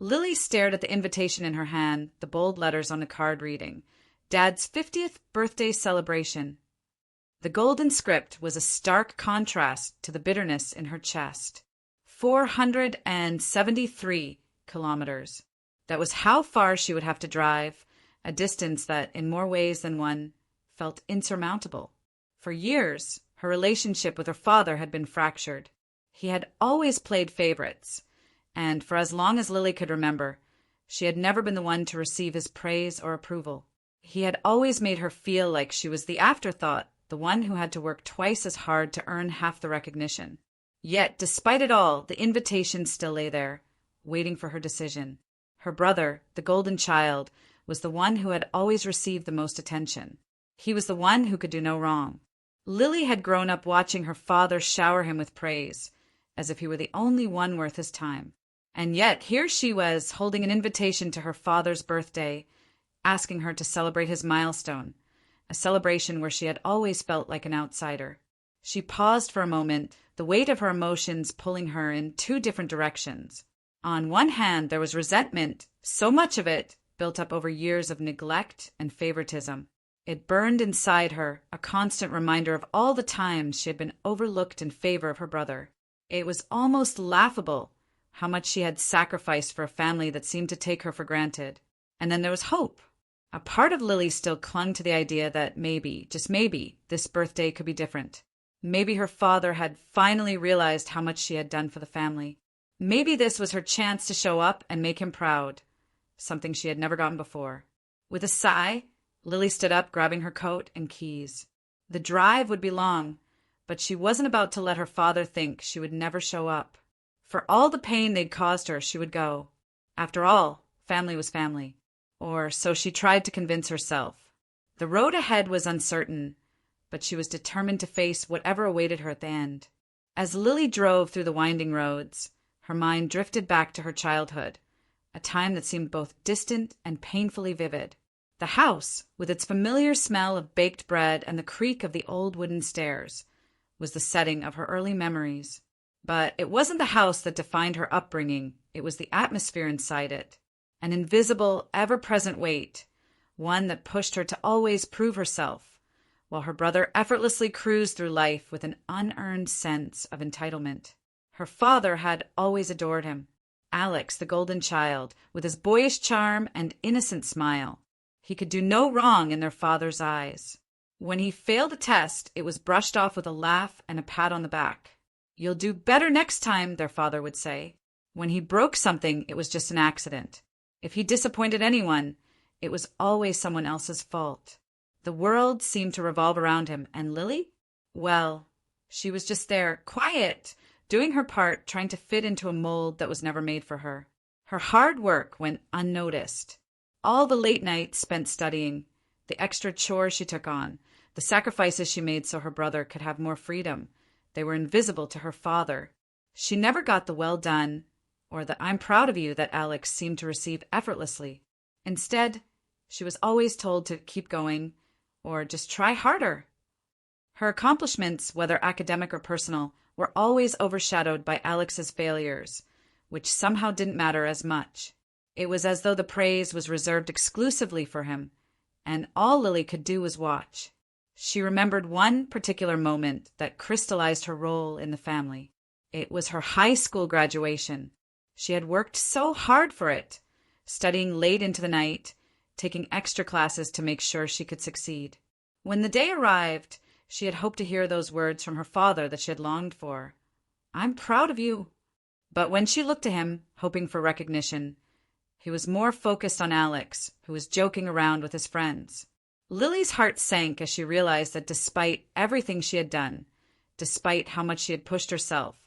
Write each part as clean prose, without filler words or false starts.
Lily stared at the invitation in her hand, the bold letters on the card reading, Dad's 50th birthday celebration. The golden script was a stark contrast to the bitterness in her chest. 473 kilometers. That was how far she would have to drive, a distance that, in more ways than one, felt insurmountable. For years, her relationship with her father had been fractured. He had always played favorites, and for as long as Lily could remember, she had never been the one to receive his praise or approval. He had always made her feel like she was the afterthought, the one who had to work twice as hard to earn half the recognition. Yet, despite it all, the invitation still lay there, waiting for her decision. Her brother, the golden child, was the one who had always received the most attention. He was the one who could do no wrong. Lily had grown up watching her father shower him with praise, as if he were the only one worth his time. And yet here she was, holding an invitation to her father's birthday, asking her to celebrate his milestone, a celebration where she had always felt like an outsider. She paused for a moment, the weight of her emotions pulling her in two different directions. On one hand, there was resentment, so much of it built up over years of neglect and favoritism. It burned inside her, a constant reminder of all the times she had been overlooked in favor of her brother. It was almost laughable how much she had sacrificed for a family that seemed to take her for granted. And then there was hope. A part of Lily still clung to the idea that maybe, just maybe, this birthday could be different. Maybe her father had finally realized how much she had done for the family. Maybe this was her chance to show up and make him proud, something she had never gotten before. With a sigh, Lily stood up, grabbing her coat and keys. The drive would be long, but she wasn't about to let her father think she would never show up. For all the pain they'd caused her, she would go. After all, family was family. Or so she tried to convince herself. The road ahead was uncertain, but she was determined to face whatever awaited her at the end. As Lily drove through the winding roads, her mind drifted back to her childhood, a time that seemed both distant and painfully vivid. The house, with its familiar smell of baked bread and the creak of the old wooden stairs, was the setting of her early memories. But it wasn't the house that defined her upbringing, it was the atmosphere inside it. An invisible, ever-present weight, one that pushed her to always prove herself, while her brother effortlessly cruised through life with an unearned sense of entitlement. Her father had always adored him. Alex, the golden child, with his boyish charm and innocent smile. He could do no wrong in their father's eyes. When he failed a test, it was brushed off with a laugh and a pat on the back. "You'll do better next time," their father would say. When he broke something, it was just an accident. If he disappointed anyone, it was always someone else's fault. The world seemed to revolve around him, and Lily? Well, she was just there, quiet, doing her part, trying to fit into a mold that was never made for her. Her hard work went unnoticed. All the late nights spent studying, the extra chores she took on, the sacrifices she made so her brother could have more freedom, they were invisible to her father. She never got the well done or the "I'm proud of you" that Alex seemed to receive effortlessly. Instead, she was always told to keep going or just try harder. Her accomplishments, whether academic or personal, were always overshadowed by Alex's failures, which somehow didn't matter as much. It was as though the praise was reserved exclusively for him, and all Lily could do was watch. She remembered one particular moment that crystallized her role in the family. It was her high school graduation. She had worked so hard for it, studying late into the night, taking extra classes to make sure she could succeed. When the day arrived, she had hoped to hear those words from her father that she had longed for. "I'm proud of you." But when she looked to him, hoping for recognition, he was more focused on Alex, who was joking around with his friends. Lily's heart sank as she realized that despite everything she had done, despite how much she had pushed herself,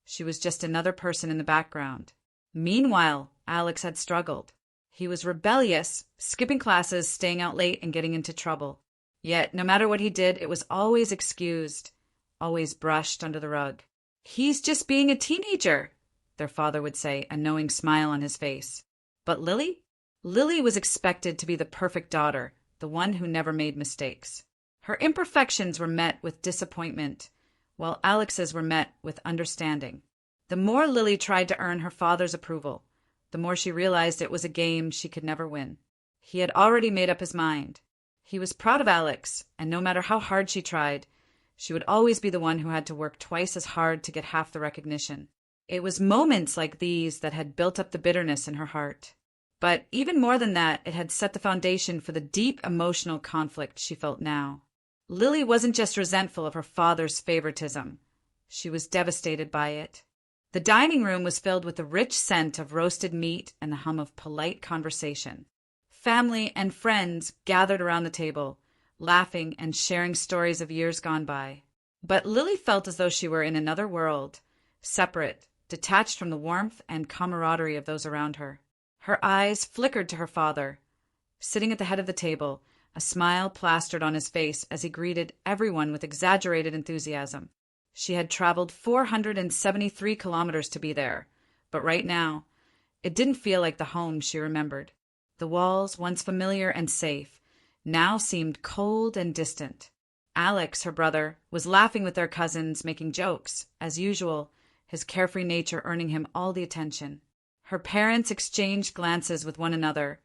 she was just another person in the background. Meanwhile, Alex had struggled. He was rebellious, skipping classes, staying out late, and getting into trouble. Yet, no matter what he did, it was always excused, always brushed under the rug. "He's just being a teenager," their father would say, a knowing smile on his face. But Lily? Lily was expected to be the perfect daughter, the one who never made mistakes. Her imperfections were met with disappointment, while Alex's were met with understanding. The more Lily tried to earn her father's approval, the more she realized it was a game she could never win. He had already made up his mind. He was proud of Alex, and no matter how hard she tried, she would always be the one who had to work twice as hard to get half the recognition. It was moments like these that had built up the bitterness in her heart. But even more than that, it had set the foundation for the deep emotional conflict she felt now. Lily wasn't just resentful of her father's favoritism. She was devastated by it. The dining room was filled with the rich scent of roasted meat and the hum of polite conversation. Family and friends gathered around the table, laughing and sharing stories of years gone by. But Lily felt as though she were in another world, separate, detached from the warmth and camaraderie of those around her. Her eyes flickered to her father, sitting at the head of the table, a smile plastered on his face as he greeted everyone with exaggerated enthusiasm. She had traveled 473 kilometers to be there, but right now, it didn't feel like the home she remembered. The walls, once familiar and safe, now seemed cold and distant. Alex, her brother, was laughing with their cousins, making jokes, as usual, his carefree nature earning him all the attention. Her parents exchanged glances with one another,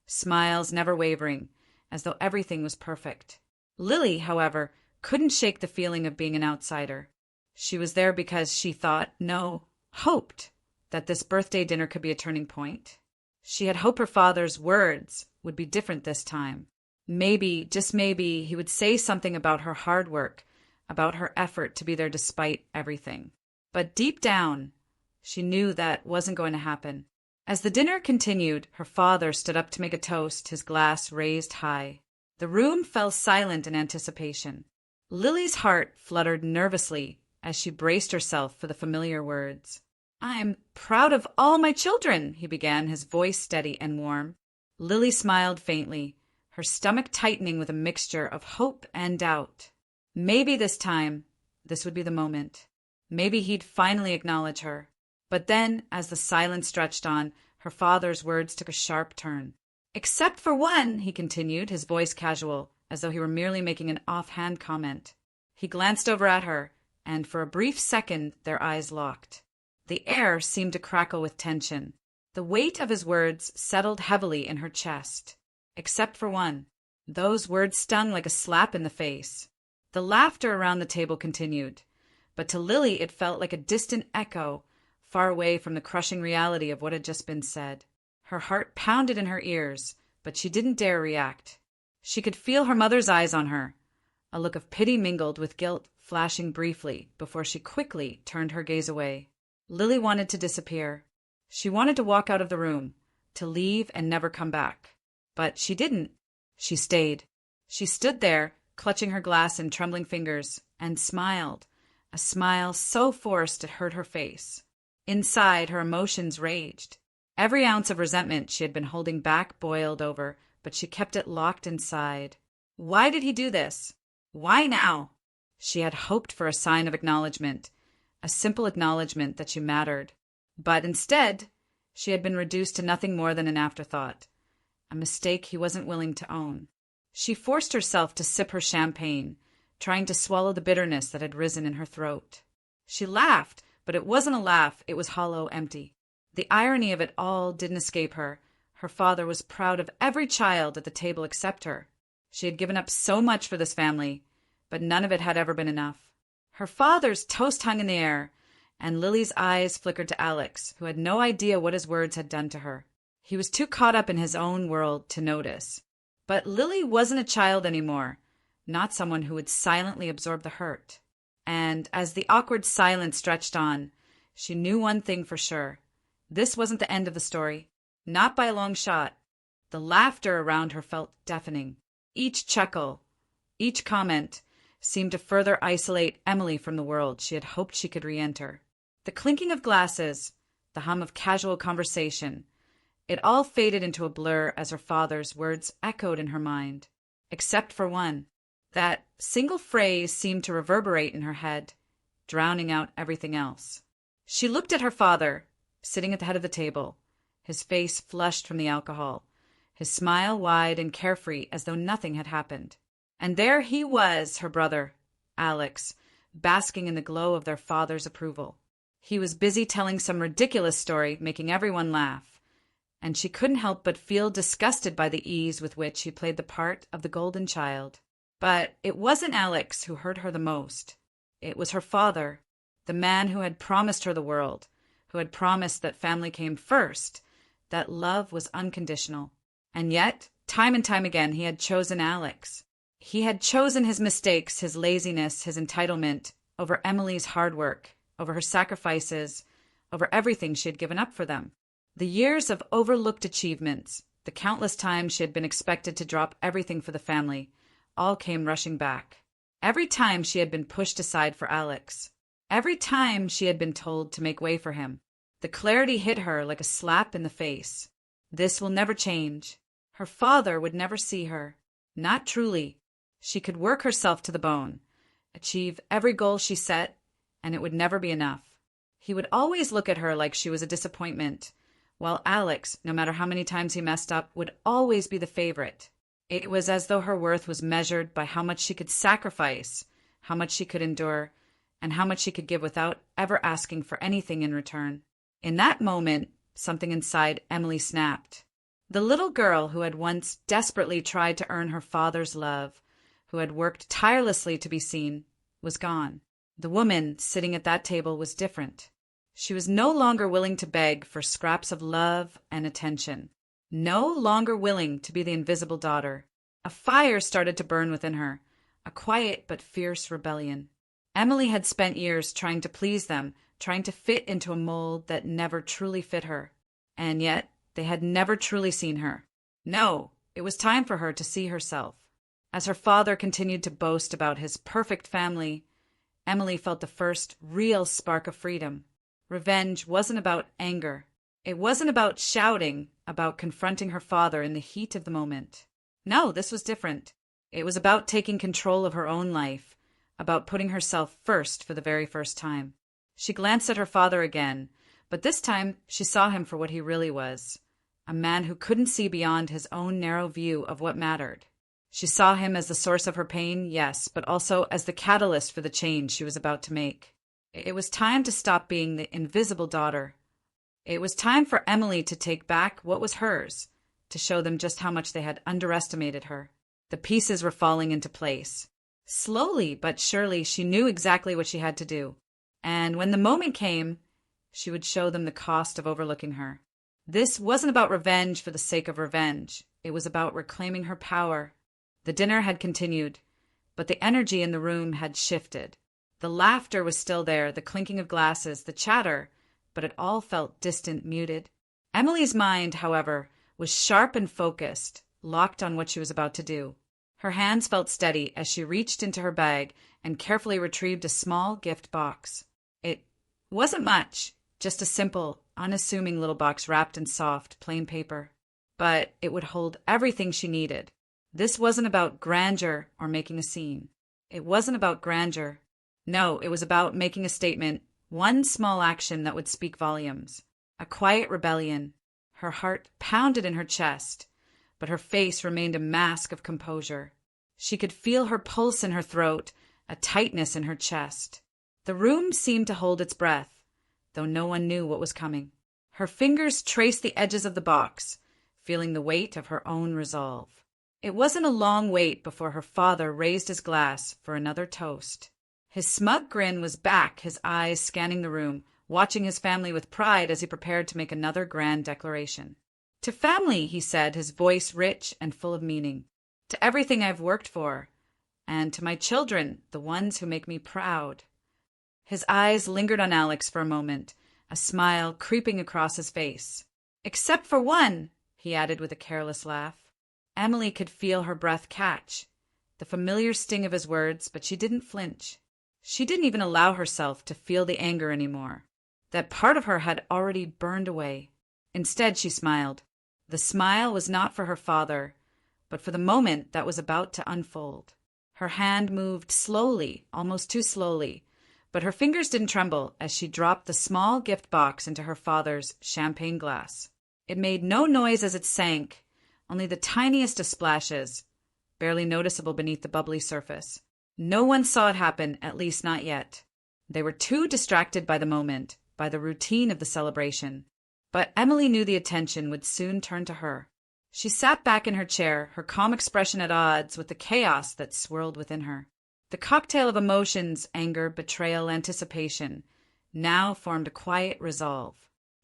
smiles never wavering, as though everything was perfect. Lily, however, couldn't shake the feeling of being an outsider. She was there because she thought, no, hoped, that this birthday dinner could be a turning point. She had hoped her father's words would be different this time. Maybe, just maybe, he would say something about her hard work, about her effort to be there despite everything. But deep down, she knew that wasn't going to happen. As the dinner continued, her father stood up to make a toast, his glass raised high. The room fell silent in anticipation. Lily's heart fluttered nervously as she braced herself for the familiar words. "I'm proud of all my children," he began, his voice steady and warm. Lily smiled faintly, her stomach tightening with a mixture of hope and doubt. Maybe this time, this would be the moment. Maybe he'd finally acknowledge her. But then, as the silence stretched on, her father's words took a sharp turn. "Except for one," he continued, his voice casual, as though he were merely making an offhand comment. He glanced over at her, and for a brief second their eyes locked. The air seemed to crackle with tension. The weight of his words settled heavily in her chest. Except for one. Those words stung like a slap in the face. The laughter around the table continued, but to Lily it felt like a distant echo, far away from the crushing reality of what had just been said. Her heart pounded in her ears, but she didn't dare react. She could feel her mother's eyes on her, a look of pity mingled with guilt flashing briefly before she quickly turned her gaze away. Lily wanted to disappear. She wanted to walk out of the room, to leave and never come back. But she didn't. She stayed. She stood there, clutching her glass in trembling fingers, and smiled, a smile so forced it hurt her face. Inside, her emotions raged. Every ounce of resentment she had been holding back boiled over, but she kept it locked inside. Why did he do this? Why now? She had hoped for a sign of acknowledgement, a simple acknowledgement that she mattered. But instead, she had been reduced to nothing more than an afterthought, a mistake he wasn't willing to own. She forced herself to sip her champagne, trying to swallow the bitterness that had risen in her throat. She laughed, but it wasn't a laugh, it was hollow, empty. The irony of it all didn't escape her. Her father was proud of every child at the table except her. She had given up so much for this family, but none of it had ever been enough. Her father's toast hung in the air, and Lily's eyes flickered to Alex, who had no idea what his words had done to her. He was too caught up in his own world to notice. But Lily wasn't a child anymore, not someone who would silently absorb the hurt. And as the awkward silence stretched on, she knew one thing for sure. This wasn't the end of the story. Not by a long shot. The laughter around her felt deafening. Each chuckle, each comment, seemed to further isolate Emily from the world she had hoped she could re-enter. The clinking of glasses, the hum of casual conversation, it all faded into a blur as her father's words echoed in her mind. Except for one. That single phrase seemed to reverberate in her head, drowning out everything else. She looked at her father, sitting at the head of the table, his face flushed from the alcohol, his smile wide and carefree as though nothing had happened. And there he was, her brother, Alex, basking in the glow of their father's approval. He was busy telling some ridiculous story, making everyone laugh, and she couldn't help but feel disgusted by the ease with which he played the part of the golden child. But it wasn't Alex who hurt her the most. It was her father, the man who had promised her the world, who had promised that family came first, that love was unconditional. And yet, time and time again, he had chosen Alex. He had chosen his mistakes, his laziness, his entitlement, over Emily's hard work, over her sacrifices, over everything she had given up for them. The years of overlooked achievements, the countless times she had been expected to drop everything for the family, all came rushing back. Every time she had been pushed aside for Alex. Every time she had been told to make way for him. The clarity hit her like a slap in the face. This will never change. Her father would never see her. Not truly. She could work herself to the bone, achieve every goal she set, and it would never be enough. He would always look at her like she was a disappointment, while Alex, no matter how many times he messed up, would always be the favorite. It was as though her worth was measured by how much she could sacrifice, how much she could endure, and how much she could give without ever asking for anything in return. In that moment, something inside Emily snapped. The little girl who had once desperately tried to earn her father's love, who had worked tirelessly to be seen, was gone. The woman sitting at that table was different. She was no longer willing to beg for scraps of love and attention. No longer willing to be the invisible daughter. A fire started to burn within her, a quiet but fierce rebellion. Emily had spent years trying to please them, trying to fit into a mold that never truly fit her. And yet, they had never truly seen her. No, it was time for her to see herself. As her father continued to boast about his perfect family, Emily felt the first real spark of freedom. Revenge wasn't about anger. It wasn't about shouting, about confronting her father in the heat of the moment. No, this was different. It was about taking control of her own life, about putting herself first for the very first time. She glanced at her father again, but this time she saw him for what he really was, a man who couldn't see beyond his own narrow view of what mattered. She saw him as the source of her pain, yes, but also as the catalyst for the change she was about to make. It was time to stop being the invisible daughter. It was time for Emily to take back what was hers, to show them just how much they had underestimated her. The pieces were falling into place. Slowly but surely she knew exactly what she had to do. And when the moment came, she would show them the cost of overlooking her. This wasn't about revenge for the sake of revenge. It was about reclaiming her power. The dinner had continued, but the energy in the room had shifted. The laughter was still there, the clinking of glasses, the chatter, but it all felt distant, muted. Emily's mind, however, was sharp and focused, locked on what she was about to do. Her hands felt steady as she reached into her bag and carefully retrieved a small gift box. It wasn't much, just a simple, unassuming little box wrapped in soft, plain paper. But it would hold everything she needed. This wasn't about grandeur or making a scene. It wasn't about grandeur. No, it was about making a statement, one small action that would speak volumes. A quiet rebellion. Her heart pounded in her chest, but her face remained a mask of composure. She could feel her pulse in her throat, a tightness in her chest. The room seemed to hold its breath, though no one knew what was coming. Her fingers traced the edges of the box, feeling the weight of her own resolve. It wasn't a long wait before her father raised his glass for another toast. His smug grin was back, his eyes scanning the room, watching his family with pride as he prepared to make another grand declaration. "To family," he said, his voice rich and full of meaning. "To everything I've worked for. And to my children, the ones who make me proud." His eyes lingered on Alex for a moment, a smile creeping across his face. "Except for one," he added with a careless laugh. Emily could feel her breath catch, the familiar sting of his words, but she didn't flinch. She didn't even allow herself to feel the anger anymore. That part of her had already burned away. Instead, she smiled. The smile was not for her father, but for the moment that was about to unfold. Her hand moved slowly, almost too slowly, but her fingers didn't tremble as she dropped the small gift box into her father's champagne glass. It made no noise as it sank, only the tiniest of splashes, barely noticeable beneath the bubbly surface. No one saw it happen, at least not yet. They were too distracted by the moment, by the routine of the celebration. But Emily knew the attention would soon turn to her. She sat back in her chair, her calm expression at odds with the chaos that swirled within her. The cocktail of emotions, anger, betrayal, anticipation, now formed a quiet resolve.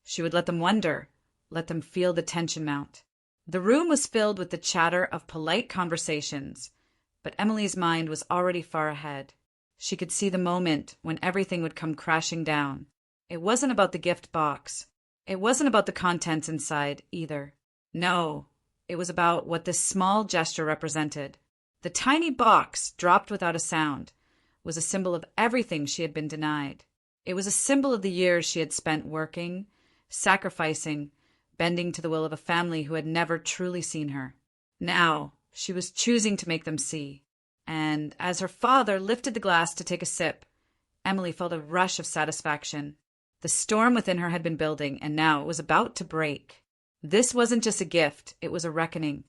She would let them wonder, let them feel the tension mount. The room was filled with the chatter of polite conversations, but Emily's mind was already far ahead. She could see the moment when everything would come crashing down. It wasn't about the gift box. It wasn't about the contents inside, either. No, it was about what this small gesture represented. The tiny box, dropped without a sound, was a symbol of everything she had been denied. It was a symbol of the years she had spent working, sacrificing, bending to the will of a family who had never truly seen her. Now, she was choosing to make them see. And as her father lifted the glass to take a sip, Emily felt a rush of satisfaction. The storm within her had been building, and now it was about to break. This wasn't just a gift, it was a reckoning.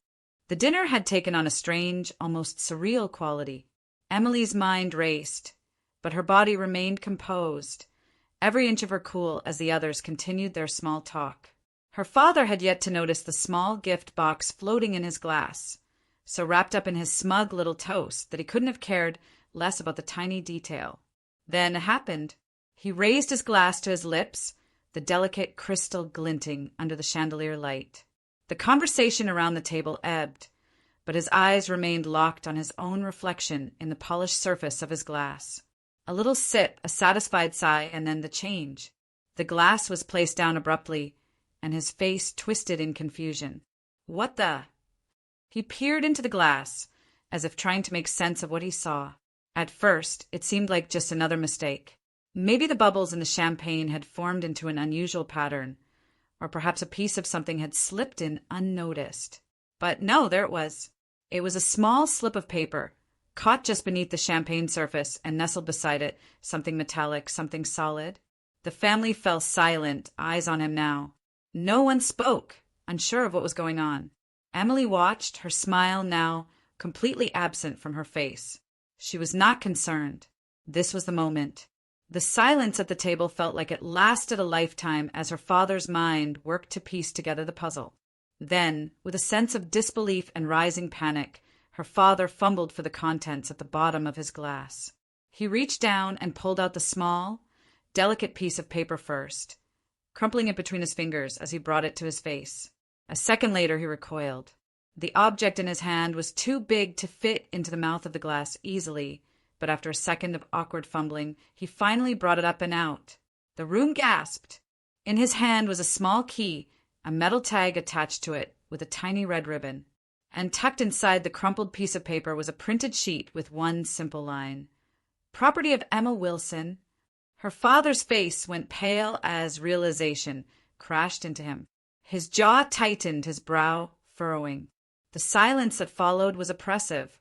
The dinner had taken on a strange, almost surreal quality. Emily's mind raced, but her body remained composed, every inch of her cool as the others continued their small talk. Her father had yet to notice the small gift box floating in his glass, so wrapped up in his smug little toast that he couldn't have cared less about the tiny detail. Then it happened. He raised his glass to his lips, the delicate crystal glinting under the chandelier light. The conversation around the table ebbed, but his eyes remained locked on his own reflection in the polished surface of his glass. A little sip, a satisfied sigh, and then the change. The glass was placed down abruptly, and his face twisted in confusion. What the? He peered into the glass, as if trying to make sense of what he saw. At first, it seemed like just another mistake. Maybe the bubbles in the champagne had formed into an unusual pattern, or perhaps a piece of something had slipped in unnoticed. But no, there it was. It was a small slip of paper, caught just beneath the champagne surface and nestled beside it, something metallic, something solid. The family fell silent, eyes on him now. No one spoke, unsure of what was going on. Emily watched, her smile now completely absent from her face. She was not concerned. This was the moment. The silence at the table felt like it lasted a lifetime as her father's mind worked to piece together the puzzle. Then, with a sense of disbelief and rising panic, her father fumbled for the contents at the bottom of his glass. He reached down and pulled out the small, delicate piece of paper first, crumpling it between his fingers as he brought it to his face. A second later, he recoiled. The object in his hand was too big to fit into the mouth of the glass easily, but after a second of awkward fumbling, he finally brought it up and out. The room gasped. In his hand was a small key, a metal tag attached to it with a tiny red ribbon. And tucked inside the crumpled piece of paper was a printed sheet with one simple line. Property of Emma Wilson. Her father's face went pale as realization crashed into him. His jaw tightened, his brow furrowing. The silence that followed was oppressive,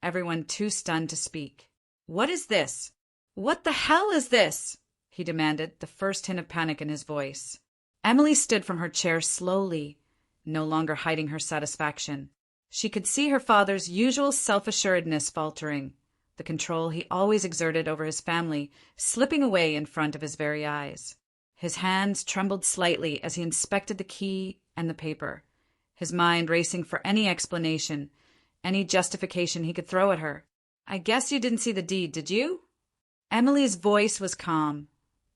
everyone too stunned to speak. What is this? What the hell is this? He demanded, the first hint of panic in his voice. Emily stood from her chair slowly, no longer hiding her satisfaction. She could see her father's usual self-assuredness faltering, the control he always exerted over his family slipping away in front of his very eyes. His hands trembled slightly as he inspected the key and the paper, his mind racing for any explanation, any justification he could throw at her. I guess you didn't see the deed, did you? Emily's voice was calm,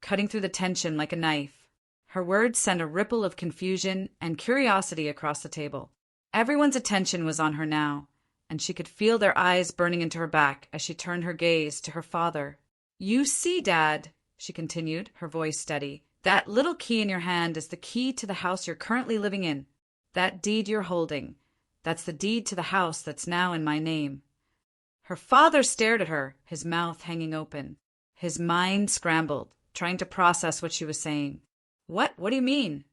cutting through the tension like a knife. Her words sent a ripple of confusion and curiosity across the table. Everyone's attention was on her now, and she could feel their eyes burning into her back as she turned her gaze to her father. You see, Dad, she continued, her voice steady, that little key in your hand is the key to the house you're currently living in. That deed you're holding, that's the deed to the house that's now in my name. Her father stared at her, his mouth hanging open. His mind scrambled, trying to process what she was saying. What do you mean?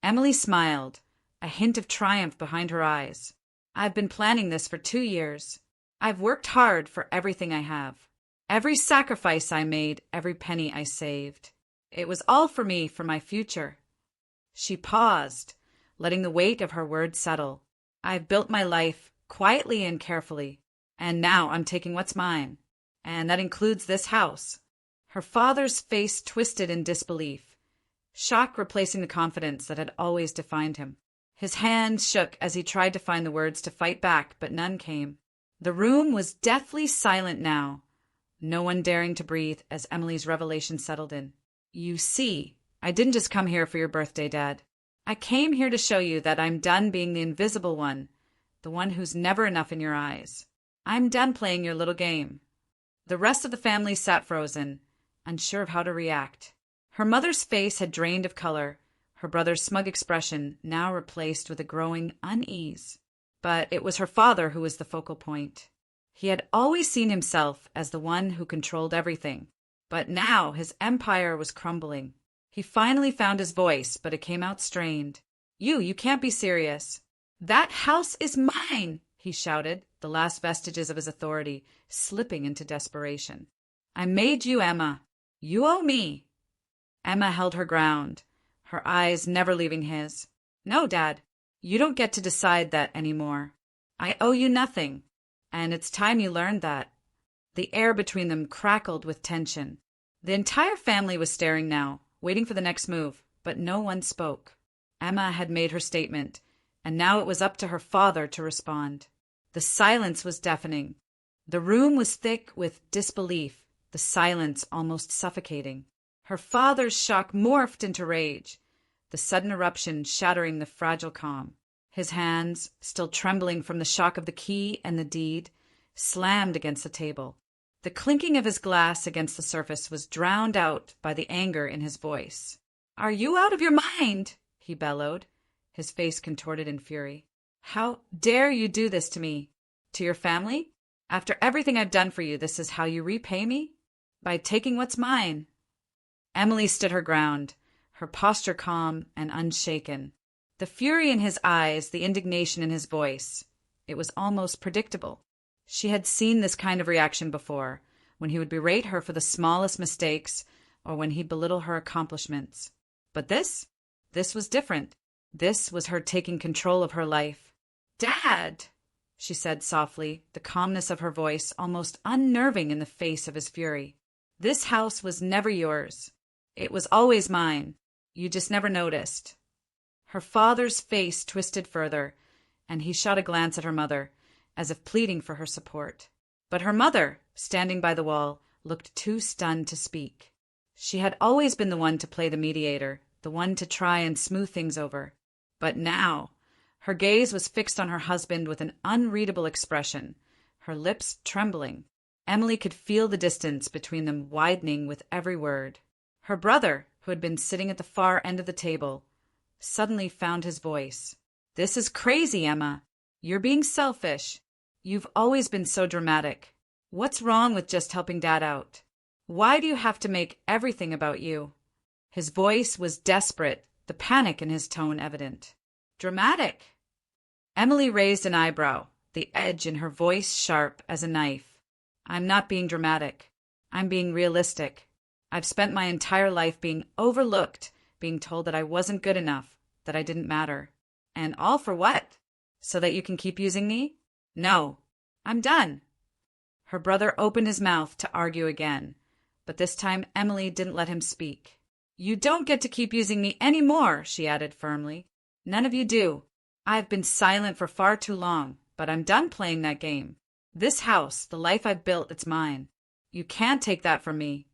Emily smiled, a hint of triumph behind her eyes. I've been planning this for 2 years. I've worked hard for everything I have. Every sacrifice I made, every penny I saved. It was all for me, for my future. She paused, letting the weight of her words settle. I've built my life quietly and carefully, and now I'm taking what's mine. And that includes this house. Her father's face twisted in disbelief, shock replacing the confidence that had always defined him. His hands shook as he tried to find the words to fight back, but none came. The room was deathly silent now, no one daring to breathe as Emily's revelation settled in. You see, I didn't just come here for your birthday, Dad. I came here to show you that I'm done being the invisible one, the one who's never enough in your eyes. I'm done playing your little game. The rest of the family sat frozen, unsure of how to react. Her mother's face had drained of color, her brother's smug expression now replaced with a growing unease. But it was her father who was the focal point. He had always seen himself as the one who controlled everything, but now his empire was crumbling. He finally found his voice, but it came out strained. You can't be serious. That house is mine, he shouted, the last vestiges of his authority slipping into desperation. I made you, Emma. You owe me. Emma held her ground, her eyes never leaving his. No, Dad, you don't get to decide that anymore. I owe you nothing, and it's time you learned that. The air between them crackled with tension. The entire family was staring now, waiting for the next move, but no one spoke. Emma had made her statement, and now it was up to her father to respond. The silence was deafening. The room was thick with disbelief, the silence almost suffocating. Her father's shock morphed into rage, the sudden eruption shattering the fragile calm. His hands, still trembling from the shock of the key and the deed, slammed against the table. The clinking of his glass against the surface was drowned out by the anger in his voice. Are you out of your mind? He bellowed, his face contorted in fury. How dare you do this to me? To your family? After everything I've done for you, this is how you repay me? By taking what's mine. Emily stood her ground, her posture calm and unshaken. The fury in his eyes, the indignation in his voice. It was almost predictable. She had seen this kind of reaction before, when he would berate her for the smallest mistakes or when he'd belittle her accomplishments. But this was different. This was her taking control of her life. Dad, she said softly, the calmness of her voice almost unnerving in the face of his fury. This house was never yours. It was always mine. You just never noticed. Her father's face twisted further, and he shot a glance at her mother, as if pleading for her support. But her mother, standing by the wall, looked too stunned to speak. She had always been the one to play the mediator, the one to try and smooth things over. But now, her gaze was fixed on her husband with an unreadable expression, her lips trembling. Emily could feel the distance between them widening with every word. Her brother, who had been sitting at the far end of the table, suddenly found his voice. This is crazy, Emma. You're being selfish. You've always been so dramatic. What's wrong with just helping Dad out? Why do you have to make everything about you? His voice was desperate, the panic in his tone evident. Dramatic? Emily raised an eyebrow, the edge in her voice sharp as a knife. I'm not being dramatic. I'm being realistic. I've spent my entire life being overlooked, being told that I wasn't good enough, that I didn't matter. And all for what? So that you can keep using me? No. I'm done. Her brother opened his mouth to argue again, but this time Emily didn't let him speak. You don't get to keep using me anymore, she added firmly. None of you do. I've been silent for far too long, but I'm done playing that game. This house, the life I've built, it's mine. You can't take that from me.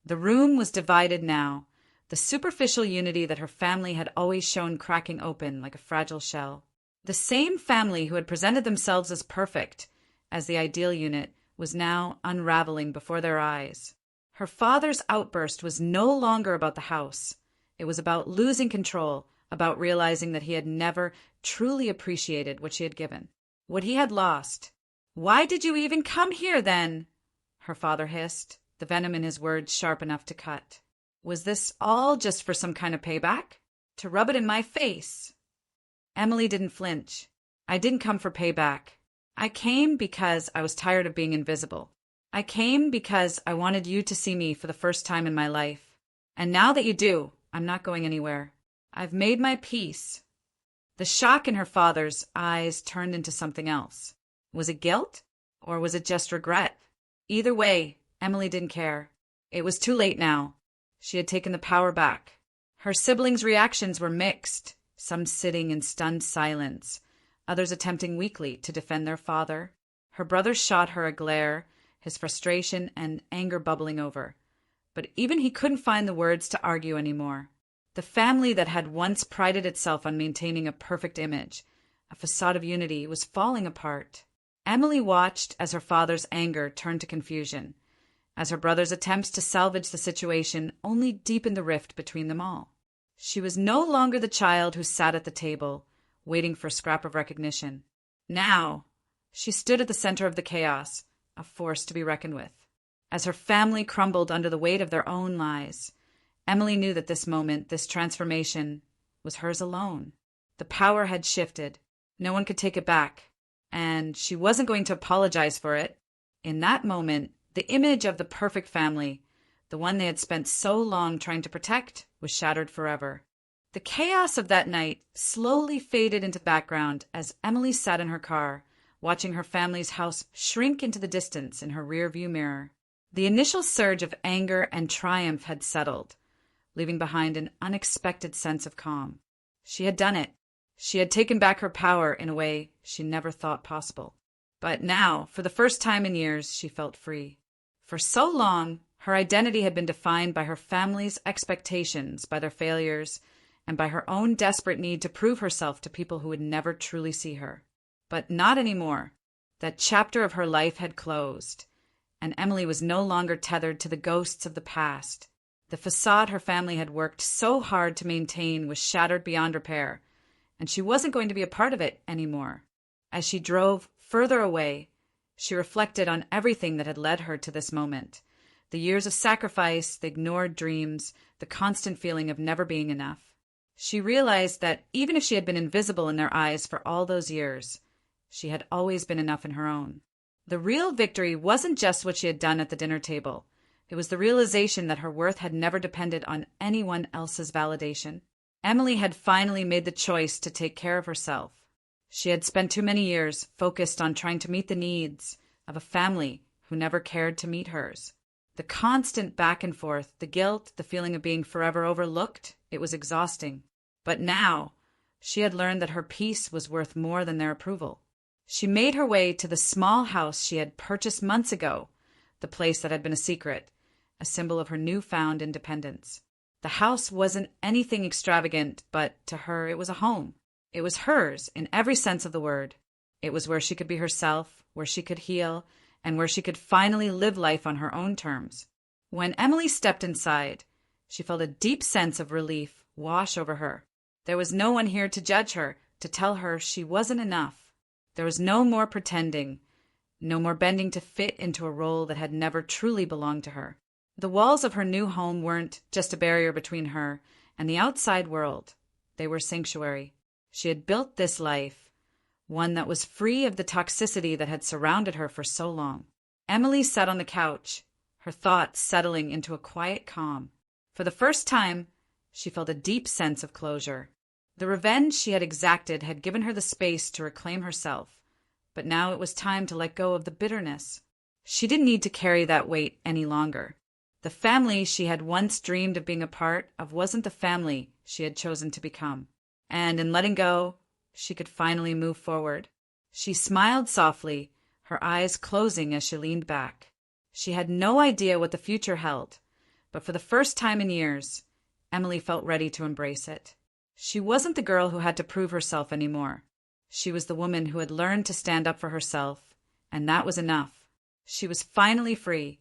The room was divided now, the superficial unity that her family had always shown cracking open like a fragile shell. The same family who had presented themselves as perfect, as the ideal unit, was now unraveling before their eyes. Her father's outburst was no longer about the house. It was about losing control, about realizing that he had never truly appreciated what she had given, what he had lost. Why did you even come here, then? Her father hissed, the venom in his words sharp enough to cut. Was this all just for some kind of payback? To rub it in my face? Emily didn't flinch. I didn't come for payback. I came because I was tired of being invisible. I came because I wanted you to see me for the first time in my life. And now that you do, I'm not going anywhere. I've made my peace. The shock in her father's eyes turned into something else. Was it guilt? Or was it just regret? Either way, Emily didn't care. It was too late now. She had taken the power back. Her siblings' reactions were mixed, some sitting in stunned silence, others attempting weakly to defend their father. Her brother shot her a glare, his frustration and anger bubbling over. But even he couldn't find the words to argue anymore. The family that had once prided itself on maintaining a perfect image, a facade of unity, was falling apart. Emily watched as her father's anger turned to confusion, as her brother's attempts to salvage the situation only deepened the rift between them all. She was no longer the child who sat at the table, waiting for a scrap of recognition. Now, she stood at the center of the chaos, a force to be reckoned with. As her family crumbled under the weight of their own lies, Emily knew that this moment, this transformation, was hers alone. The power had shifted. No one could take it back, and she wasn't going to apologize for it. In that moment, the image of the perfect family, the one they had spent so long trying to protect, was shattered forever. The chaos of that night slowly faded into the background as Emily sat in her car, watching her family's house shrink into the distance in her rearview mirror. The initial surge of anger and triumph had settled, leaving behind an unexpected sense of calm. She had done it. She had taken back her power in a way she never thought possible. But now, for the first time in years, she felt free. For so long, her identity had been defined by her family's expectations, by their failures, and by her own desperate need to prove herself to people who would never truly see her. But not anymore. That chapter of her life had closed, and Emily was no longer tethered to the ghosts of the past. The facade her family had worked so hard to maintain was shattered beyond repair, and she wasn't going to be a part of it anymore. As she drove further away, she reflected on everything that had led her to this moment. The years of sacrifice, the ignored dreams, the constant feeling of never being enough. She realized that even if she had been invisible in their eyes for all those years, she had always been enough in her own. The real victory wasn't just what she had done at the dinner table. It was the realization that her worth had never depended on anyone else's validation. Emily had finally made the choice to take care of herself. She had spent too many years focused on trying to meet the needs of a family who never cared to meet hers. The constant back and forth, the guilt, the feeling of being forever overlooked, it was exhausting. But now, she had learned that her peace was worth more than their approval. She made her way to the small house she had purchased months ago, the place that had been a secret, a symbol of her newfound independence. The house wasn't anything extravagant, but to her it was a home. It was hers in every sense of the word. It was where she could be herself, where she could heal, and where she could finally live life on her own terms. When Emily stepped inside, she felt a deep sense of relief wash over her. There was no one here to judge her, to tell her she wasn't enough. There was no more pretending, no more bending to fit into a role that had never truly belonged to her. The walls of her new home weren't just a barrier between her and the outside world. They were sanctuary. She had built this life, one that was free of the toxicity that had surrounded her for so long. Emily sat on the couch, her thoughts settling into a quiet calm. For the first time, she felt a deep sense of closure. The revenge she had exacted had given her the space to reclaim herself, but now it was time to let go of the bitterness. She didn't need to carry that weight any longer. The family she had once dreamed of being a part of wasn't the family she had chosen to become. And in letting go, she could finally move forward. She smiled softly, her eyes closing as she leaned back. She had no idea what the future held, but for the first time in years, Emily felt ready to embrace it. She wasn't the girl who had to prove herself anymore. She was the woman who had learned to stand up for herself, and that was enough. She was finally free,